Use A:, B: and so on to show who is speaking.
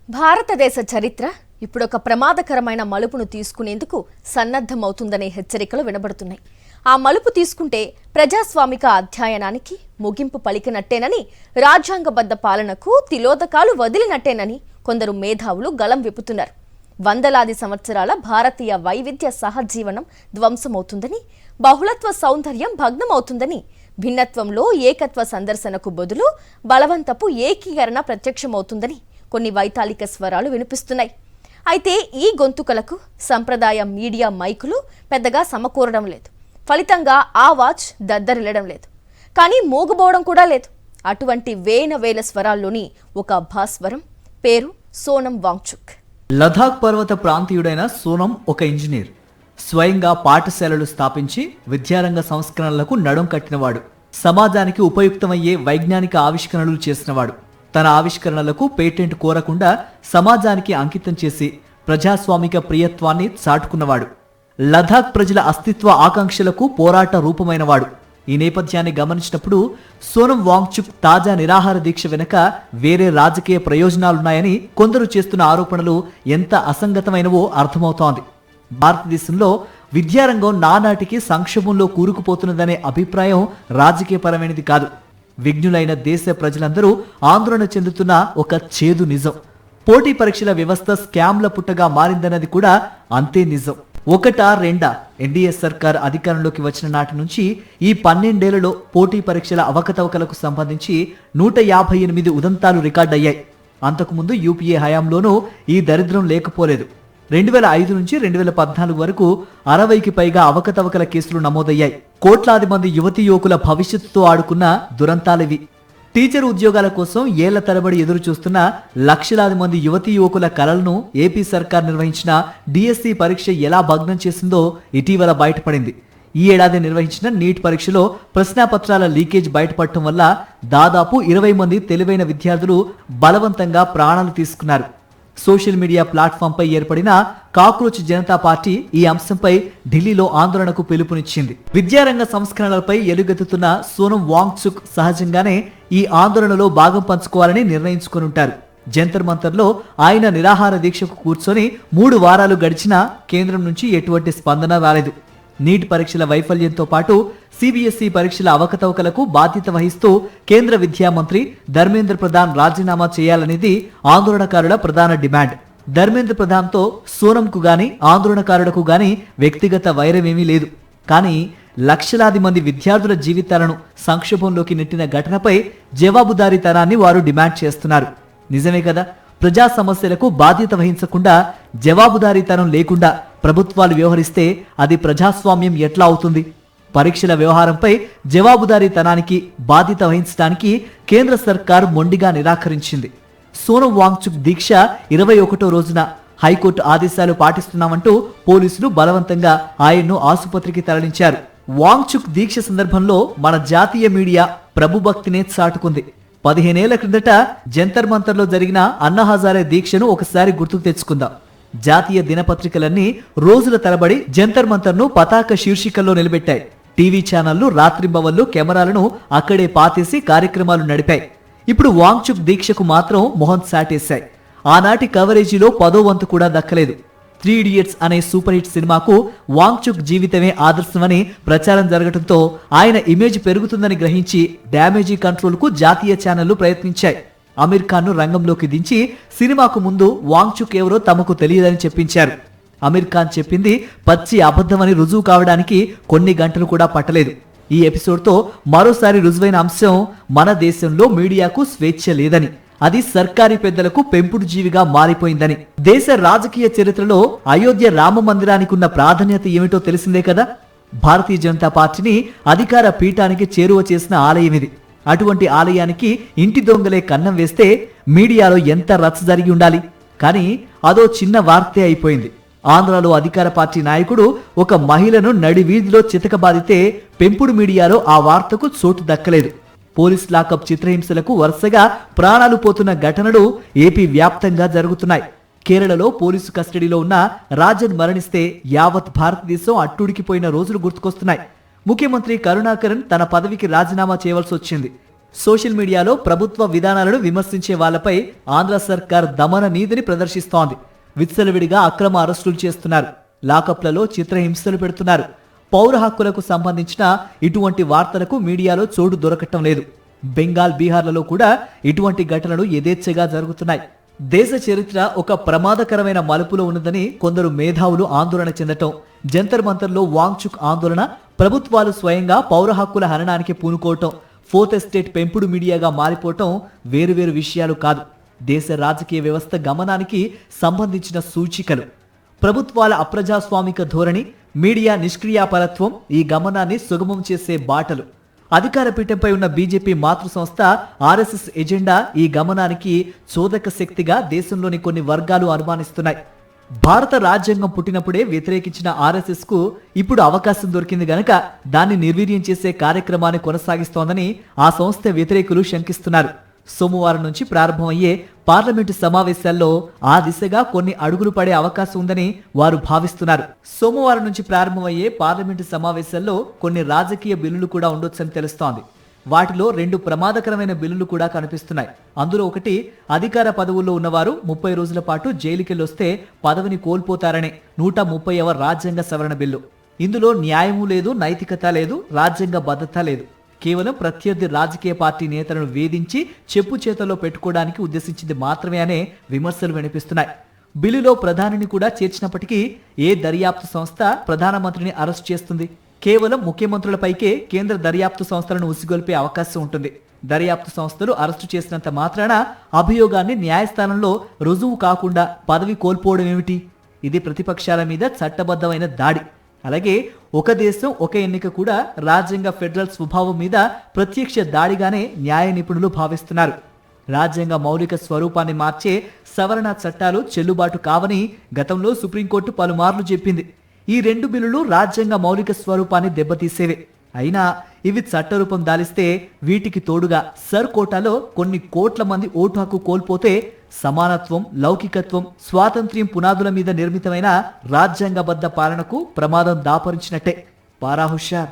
A: భారతదేశ చరిత్ర ఇప్పుడొక ప్రమాదకరమైన మలుపును తీసుకునేందుకు సన్నద్ధమవుతుందనే హెచ్చరికలు వినబడుతున్నాయి. ఆ మలుపు తీసుకుంటే ప్రజాస్వామిక అధ్యయనానికి ముగింపు పలికినట్టేనని, రాజ్యాంగబద్ధ పాలనకు తిలోదకాలు వదిలినట్టేనని కొందరు మేధావులు గళం విప్పుతున్నారు. వందలాది సంవత్సరాల భారతీయ వైవిధ్య సహజీవనం ధ్వంసమవుతుందని, బహుళత్వ సౌందర్యం భగ్నమవుతుందని, భిన్నత్వంలో ఏకత్వ సందర్శనకు బదులు బలవంతపు ఏకీకరణ ప్రత్యక్షమవుతుందని కొన్ని వైతాళిక స్వరాలు వినిపిస్తున్నాయి. అయితే ఈ గొంతుకలకు సంప్రదాయ మీడియా మైకులు పెద్దగా సమకూరడం లేదు. ఫలితంగా ఆ వాచ్ దద్దరిల్లడం లేదు, కానీ మోగుపోవడం కూడా లేదు. అటువంటి వేల స్వరాల్లోని ఒక భాస్వరం పేరు సోనం వాంగ్చుక్.
B: లదాఖ్ పర్వత ప్రాంతీయుడైన సోనం ఒక ఇంజనీర్. స్వయంగా పాఠశాలలు స్థాపించి విద్యారంగ సంస్కరణలకు నడుం కట్టినవాడు. సమాజానికి ఉపయుక్తమయ్యే వైజ్ఞానిక ఆవిష్కరణలు చేసినవాడు. తన ఆవిష్కరణలకు పేటెంట్ కోరకుండా సమాజానికి అంకితం చేసి ప్రజాస్వామిక ప్రియత్వాన్ని చాటుకున్నవాడు. లదాఖ్ ప్రజల అస్తిత్వ ఆకాంక్షలకు పోరాట రూపమైనవాడు. ఈ నేపథ్యాన్ని గమనించినప్పుడు సోనం వాంగ్చుక్ తాజా నిరాహార దీక్ష వెనుక వేరే రాజకీయ ప్రయోజనాలున్నాయని కొందరు చేస్తున్న ఆరోపణలు ఎంత అసంగతమైనవో అర్థమవుతోంది. భారతదేశంలో విద్యారంగం నానాటికి సంక్షోభంలో కూరుకుపోతున్నదనే అభిప్రాయం రాజకీయపరమైనది కాదు. విజ్ఞులైన దేశ ప్రజలందరూ ఆందోళన చెందుతున్న ఒక చేదు నిజం. పోటీ పరీక్షల వ్యవస్థ స్కామ్ల పుట్టగా మారిందన్నది కూడా అంతే నిజం. ఒకటా రెండా ఎన్డీఏ సర్కార్ అధికారంలోకి వచ్చిన నాటి నుంచి ఈ 12 ఏళ్లలో పోటీ పరీక్షల అవకతవకలకు సంబంధించి 158 ఉదంతాలు రికార్డయ్యాయి. అంతకుముందు యూపీఏ హయాంలోనూ ఈ దరిద్రం లేకపోలేదు. 2005 నుంచి 2014 వరకు 60కి పైగా అవకతవకల కేసులు నమోదయ్యాయి. కోట్లాది మంది యువతీ యువకుల భవిష్యత్తుతో ఆడుకున్న దురంతాలివి. టీచర్ ఉద్యోగాల కోసం ఏళ్ల తరబడి ఎదురు చూస్తున్న లక్షలాది మంది యువతీ యువకుల కలలను ఏపీ సర్కార్ నిర్వహించిన డిఎస్సి పరీక్ష ఎలా భగ్నం చేసిందో ఇటీవల బయటపడింది. ఈ ఏడాది నిర్వహించిన నీట్ పరీక్షలో ప్రశ్నాపత్రాల లీకేజ్ బయటపడటం వల్ల దాదాపు 20 మంది తెలివైన విద్యార్థులు బలవంతంగా ప్రాణాలు తీసుకున్నారు. సోషల్ మీడియా ప్లాట్ఫామ్ పై ఏర్పడిన కాక్రోచ్ జనతా పార్టీ ఈ అంశంపై ఢిల్లీలో ఆందోళనకు పిలుపునిచ్చింది. విద్యారంగ సంస్కరణలపై ఎలుగెత్తుతున్న సోనం వాంగ్చుక్ సహజంగానే ఈ ఆందోళనలో భాగం పంచుకోవాలని నిర్ణయించుకొనుంటారు. జంతర్ మంతర్లో ఆయన నిరాహార దీక్షకు కూర్చొని 3 వారాలు గడిచినా కేంద్రం నుంచి ఎటువంటి స్పందన రాలేదు. నీట్ పరీక్షల వైఫల్యంతో పాటు సిబిఎస్ఈ పరీక్షల అవకతవకలకు బాధ్యత వహిస్తూ కేంద్ర విద్యా మంత్రి ధర్మేంద్ర ప్రధాన్ రాజీనామా చేయాలనేది ఆందోళనకారుల ప్రధాన డిమాండ్. ధర్మేంద్ర ప్రధాన్తో సోనంకు గాని ఆందోళనకారులకు గాని వ్యక్తిగత వైరమేమీ లేదు. కానీ లక్షలాది మంది విద్యార్థుల జీవితాలను సంక్షోభంలోకి నెట్టిన ఘటనపై జవాబుదారీతనాన్ని వారు డిమాండ్ చేస్తున్నారు. నిజమే కదా, ప్రజా సమస్యలకు బాధ్యత వహించకుండా, జవాబుదారీతనం లేకుండా ప్రభుత్వాలు వ్యవహరిస్తే అది ప్రజాస్వామ్యం ఎట్లా అవుతుంది? పరీక్షల వ్యవహారంపై జవాబుదారీతనానికి బాధ్యత వహించడానికి కేంద్ర సర్కార్ మొండిగా నిరాకరించింది. సోనం వాంగ్చుక్ దీక్ష 21వ రోజున హైకోర్టు ఆదేశాలు పాటిస్తున్నామంటూ పోలీసులు బలవంతంగా ఆయన్ను ఆసుపత్రికి తరలించారు. వాంగ్చుక్ దీక్ష సందర్భంలో మన జాతీయ మీడియా ప్రభుభక్తినే చాటుకుంది. 15 ఏళ్ల క్రిందట జంతర్ మంతర్లో జరిగిన అన్నా హజారే దీక్షను ఒకసారి గుర్తుకు తెచ్చుకుందాం. జాతీయ దినపత్రికలన్నీ రోజుల తరబడి జంతర్ మంతర్ను పతాక శీర్షికల్లో నిలబెట్టాయి. టీవీ ఛానళ్లు రాత్రింబవళ్లు కెమెరాలను అక్కడే పాతేసి కార్యక్రమాలు నడిపాయి. ఇప్పుడు వాంగ్చుక్ దీక్షకు మాత్రం మొహం చాటేశాయి. ఆనాటి కవరేజీలో 10వ వంతు కూడా దక్కలేదు. 3 ఇడియట్స్ అనే సూపర్ హిట్ సినిమాకు వాంగ్చుక్ జీవితమే ఆదర్శమని ప్రచారం జరగడంతో ఆయన ఇమేజ్ పెరుగుతుందని గ్రహించి డ్యామేజీ కంట్రోల్కు జాతీయ ఛానళ్లు ప్రయత్నించాయి. అమీర్ ఖాన్ను రంగంలోకి దించి సినిమాకు ముందు వాంగ్చుక్ ఎవరో తమకు తెలియదని చెప్పించారు. అమీర్ ఖాన్ చెప్పింది పచ్చి అబద్ధమని రుజువు కావడానికి కొన్ని గంటలు కూడా పట్టలేదు. ఈ ఎపిసోడ్తో మరోసారి రుజువైన అంశం మన దేశంలో మీడియాకు స్వేచ్ఛ లేదని, అది సర్కారీ పెద్దలకు పెంపుడు జీవిగా మారిపోయిందని. దేశ రాజకీయ చరిత్రలో అయోధ్య రామ మందిరానికి ఉన్న ప్రాధాన్యత ఏమిటో తెలిసిందే కదా. భారతీయ జనతా పార్టీని అధికార పీఠానికి చేరువ చేసిన ఆలయం ఇది. అటువంటి ఆలయానికి ఇంటి దొంగలే కన్నం వేస్తే మీడియాలో ఎంత రచ్చ జరిగి ఉండాలి. కానీ అదో చిన్న వార్తే అయిపోయింది. ఆంధ్రాలో అధికార పార్టీ నాయకుడు ఒక మహిళను నడి వీధిలో చితకబాదితే పెంపుడు మీడియాలో ఆ వార్తకు చోటు దక్కలేదు. పోలీస్ లాకప్ చిత్రహింసలకు వరుసగా ప్రాణాలు పోతున్న ఘటనలు ఏపీ వ్యాప్తంగా జరుగుతున్నాయి. కేరళలో పోలీసు కస్టడీలో ఉన్న రాజన్ మరణిస్తే యావత్ భారతదేశం అట్టుడికిపోయిన రోజులు గుర్తుకొస్తున్నాయి. ముఖ్యమంత్రి కరుణాకరన్ తన పదవికి రాజీనామా చేయవలసి వచ్చింది. సోషల్ మీడియాలో ప్రభుత్వ విధానాలను విమర్శించే వాళ్లపై ఆంధ్ర సర్కార్ దమన నీతిని ప్రదర్శిస్తోంది. విచ్చలవిడిగా అక్రమ అరెస్టులు చేస్తున్నారు. లాకప్లలో చిత్రహింసలు పెడుతున్నారు. పౌర హక్కులకు సంబంధించిన ఇటువంటి వార్తలకు మీడియాలో చోటు దొరకటం లేదు. బెంగాల్, బీహార్లలో కూడా ఇటువంటి ఘటనలు యథేచ్ఛగా జరుగుతున్నాయి. దేశ చరిత్ర ఒక ప్రమాదకరమైన మలుపులో ఉన్నదని కొందరు మేధావులు ఆందోళన చెందటం, జంతర్ మంతర్లో వాంగ్చుక్ ఆందోళన, ప్రభుత్వాలు స్వయంగా పౌర హక్కుల హననానికి పూనుకోవటం, ఫోర్త్ ఎస్టేట్ పెంపుడు మీడియాగా మారిపోవటం వేరువేరు విషయాలు కాదు. దేశ రాజకీయ వ్యవస్థ గమనానికి సంబంధించిన సూచికలు. ప్రభుత్వాల అప్రజాస్వామిక ధోరణి, మీడియా నిష్క్రియాపరత్వం ఈ గమనాన్ని సుగమం చేసే బాటలు. అధికార పీఠంపై ఉన్న బీజేపీ మాతృ సంస్థ ఆర్ఎస్ఎస్ ఎజెండా ఈ గమనానికి చోదక శక్తిగా దేశంలోని కొన్ని వర్గాలు అనుమానిస్తున్నాయి. భారత రాజ్యాంగం పుట్టినప్పుడే వ్యతిరేకించిన ఆర్ఎస్ఎస్ కు ఇప్పుడు అవకాశం దొరికింది గనక దాన్ని నిర్వీర్యం చేసే కార్యక్రమాన్ని కొనసాగిస్తోందని ఆ సంస్థ వ్యతిరేకులు శంకిస్తున్నారు. సోమవారం నుంచి ప్రారంభమయ్యే పార్లమెంటు సమావేశాల్లో ఆ దిశగా కొన్ని అడుగులు పడే అవకాశం ఉందని వారు భావిస్తున్నారు. సోమవారం నుంచి ప్రారంభమయ్యే పార్లమెంటు సమావేశాల్లో కొన్ని రాజకీయ బిల్లులు కూడా ఉండొచ్చని తెలుస్తోంది. వాటిలో 2 ప్రమాదకరమైన బిల్లులు కూడా కనిపిస్తున్నాయి. అందులో ఒకటి, అధికార పదవుల్లో ఉన్నవారు 30 రోజుల పాటు జైలుకెళ్ళొస్తే పదవిని కోల్పోతారనే 130వ రాజ్యాంగ సవరణ బిల్లు. ఇందులో న్యాయమూ లేదు, నైతికత లేదు, రాజ్యాంగ బద్ధత లేదు. కేవలం ప్రత్యర్థి రాజకీయ పార్టీ నేతలను వేధించి చెప్పు చేతల్లో పెట్టుకోవడానికి ఉద్దేశించింది మాత్రమే అనే విమర్శలు వినిపిస్తున్నాయి. బిల్లులో ప్రధానిని కూడా చేర్చినప్పటికీ ఏ దర్యాప్తు సంస్థ ప్రధానమంత్రిని అరెస్ట్ చేస్తుంది? కేవలం ముఖ్యమంత్రులపైకే కేంద్ర దర్యాప్తు సంస్థలను ఉసిగొల్పే అవకాశం ఉంటుంది. దర్యాప్తు సంస్థలు అరెస్టు చేసినంత మాత్రాన అభియోగాన్ని న్యాయస్థానంలో రుజువు కాకుండా పదవి కోల్పోవడం ఏమిటి? ఇది ప్రతిపక్షాల మీద చట్టబద్ధమైన దాడి. అలాగే ఒక దేశం ఒక ఎన్నిక కూడా రాజ్యాంగ ఫెడరల్ స్వభావం మీద ప్రత్యక్ష దాడిగానే న్యాయ నిపుణులు భావిస్తున్నారు. రాజ్యాంగ మౌలిక స్వరూపాన్ని మార్చే సవరణ చట్టాలు చెల్లుబాటు కావని గతంలో సుప్రీంకోర్టు పలుమార్లు చెప్పింది. ఈ 2 బిల్లులు రాజ్యాంగ మౌలిక స్వరూపాన్ని దెబ్బతీసేవే. అయినా ఇవి చట్టరూపం దాలిస్తే వీటికి తోడుగా సర్ కోటాలో కొన్ని కోట్ల మంది ఓటు హక్కు కోల్పోతే సమానత్వం, లౌకికత్వం, స్వాతంత్ర్యం పునాదుల మీద నిర్మితమైన రాజ్యాంగబద్ధ పాలనకు ప్రమాదం దాపరించినట్టే. పారా హుషార్.